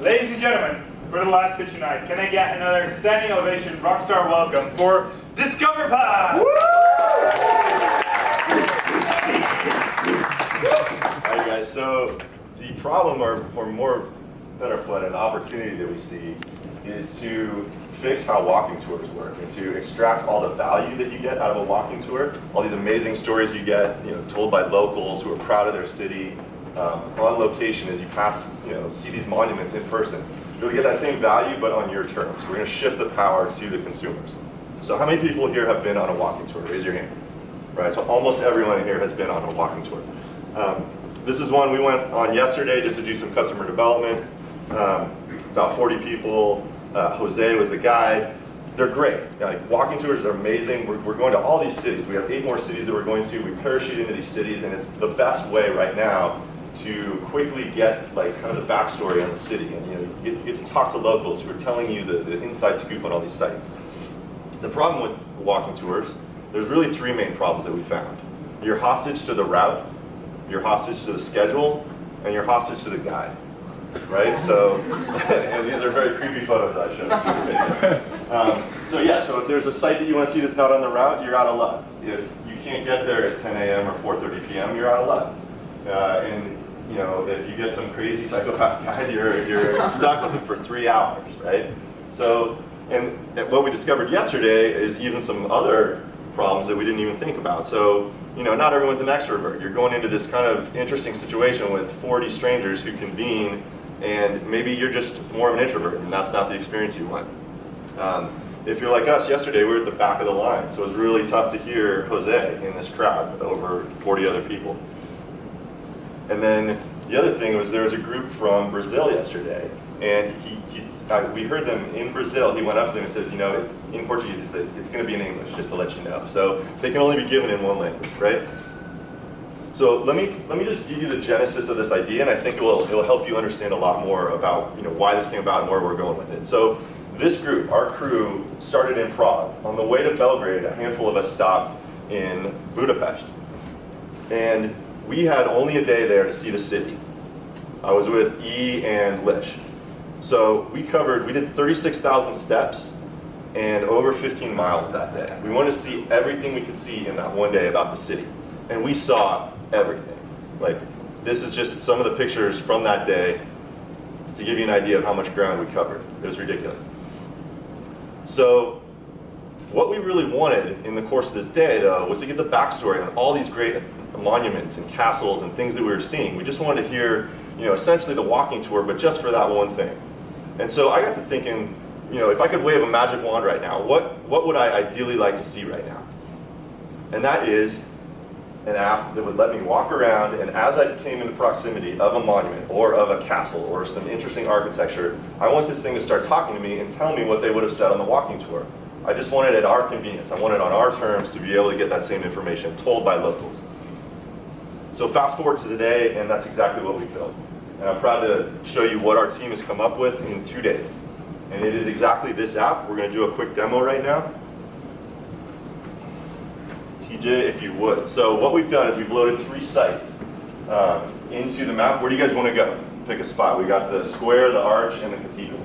Ladies and gentlemen, for the last pitch tonight, can I get another standing ovation, rockstar welcome for DiscoverPath? Alright guys, so the problem, or more better put, an opportunity that we see is to fix how walking tours work and to extract all the value that you get out of a walking tour, all these amazing stories you get, told by locals who are proud of their city, on location as you pass, see these monuments in person. You really get that same value, but on your terms. We're going to shift the power to the consumers. So how many people here have been on a walking tour? Raise your hand. Right, so almost everyone here has been on a walking tour. This is one we went on yesterday just to do some customer development. About 40 people. Jose was the guide. They're great. Walking tours are amazing. We're going to all these cities. We have 8 more cities that we're going to. We parachute into these cities, and it's the best way right now to quickly get kind of the backstory on the city. And you get to talk to locals who are telling you the inside scoop on all these sites. The problem with walking tours, there's really 3 main problems that we found. You're hostage to the route, you're hostage to the schedule, and you're hostage to the guide. Right? So, and these are very creepy photos I showed. So if there's a site that you want to see that's not on the route, you're out of luck. If you can't get there at 10 a.m. or 4:30 p.m., you're out of luck. If you get some crazy psychopath guide, you're stuck with them for 3 hours, right? So, and what we discovered yesterday is even some other problems that we didn't even think about. So, not everyone's an extrovert. You're going into this kind of interesting situation with 40 strangers who convene, and maybe you're just more of an introvert, and that's not the experience you want. If you're like us, yesterday we were at the back of the line, so it was really tough to hear Jose in this crowd with over 40 other people. And then the other thing was there was a group from Brazil yesterday, and we heard them in Brazil. He went up to them and says, it's in Portuguese. He said, it's going to be in English, just to let you know. So they can only be given in one language, right? So let me just give you the genesis of this idea, and I think it will help you understand a lot more about why this came about and where we're going with it. So this group, our crew, started in Prague. On the way to Belgrade, a handful of us stopped in Budapest, and we had only a day there to see the city. I was with E and Lish. So we did 36,000 steps and over 15 miles that day. We wanted to see everything we could see in that one day about the city. And we saw everything. This is just some of the pictures from that day to give you an idea of how much ground we covered. It was ridiculous. So what we really wanted in the course of this day, though, was to get the backstory on all these great monuments and castles and things that we were seeing. We just wanted to hear, essentially the walking tour, but just for that one thing. And so I got to thinking, if I could wave a magic wand right now, what would I ideally like to see right now? And that is an app that would let me walk around, and as I came into proximity of a monument or of a castle or some interesting architecture, I want this thing to start talking to me and tell me what they would have said on the walking tour. I just want it at our convenience. I want it on our terms to be able to get that same information told by locals. So fast forward to today, and that's exactly what we built. And I'm proud to show you what our team has come up with in 2 days. And it is exactly this app. We're going to do a quick demo right now. TJ, if you would. So what we've done is we've loaded 3 sites into the map. Where do you guys want to go? Pick a spot. We got the square, the arch, and the cathedral.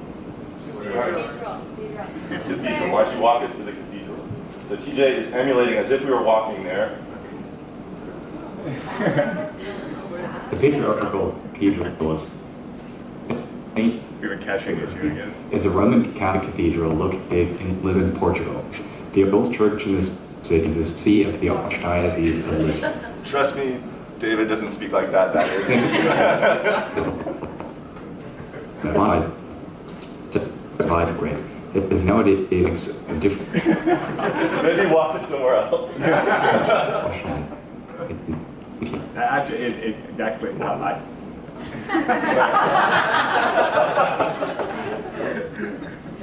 Cathedral. Why don't you walk us to the cathedral? So TJ is emulating as if we were walking there. The patriarchal cathedral was is a Roman Catholic cathedral located in Lisbon, Portugal. The oldest church in this city is the see of the Archdiocese of Lisbon. Trust me, David doesn't speak like that. That is grace. It is nowadays different. Maybe walk us somewhere else. Actually,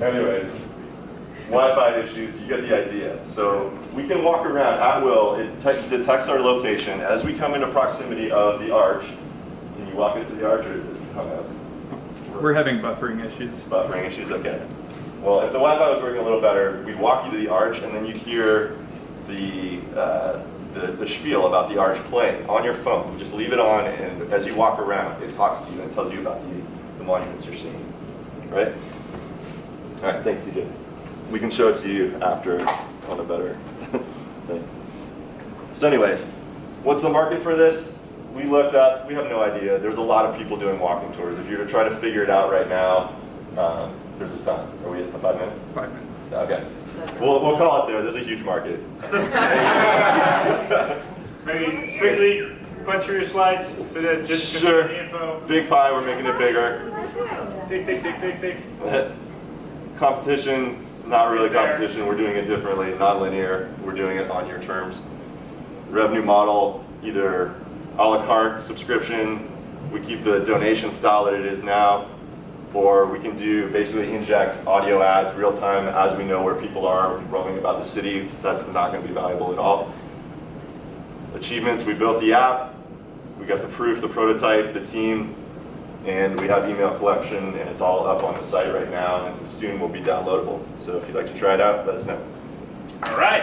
Anyways, Wi-Fi issues, you get the idea. So we can walk around at will. It detects our location. As we come into proximity of the arch, can you walk us to the arch, or is it hung up? we're having buffering issues. Buffering issues, okay. Well, if the Wi-Fi was working a little better, we'd walk you to the arch, and then you'd hear the spiel about the arch playing on your phone. You just leave it on, and as you walk around, it talks to you and tells you about the monuments you're seeing, right? All right, thanks, CJ. We can show it to you after on a better thing. So anyways, what's the market for this? We looked up, we have no idea. There's a lot of people doing walking tours. If you were to try to figure it out right now, there's a ton. Are we at 5 minutes? 5 minutes. Okay. We'll call it there. There's a huge market. Maybe quickly punch through your slides so that just Sure. the info. Big pie, we're making it bigger. Thick. Competition, not really Is there- competition. We're doing it differently, not linear. We're doing it on your terms. Revenue model, either a la carte subscription, we keep the donation style that it is now, or we can do basically inject audio ads real time as we know where people are roaming about the city. That's not going to be valuable at all. Achievements, we built the app, we got the proof, the prototype, the team, and we have email collection, and it's all up on the site right now, and soon will be downloadable. So if you'd like to try it out, let us know. All right.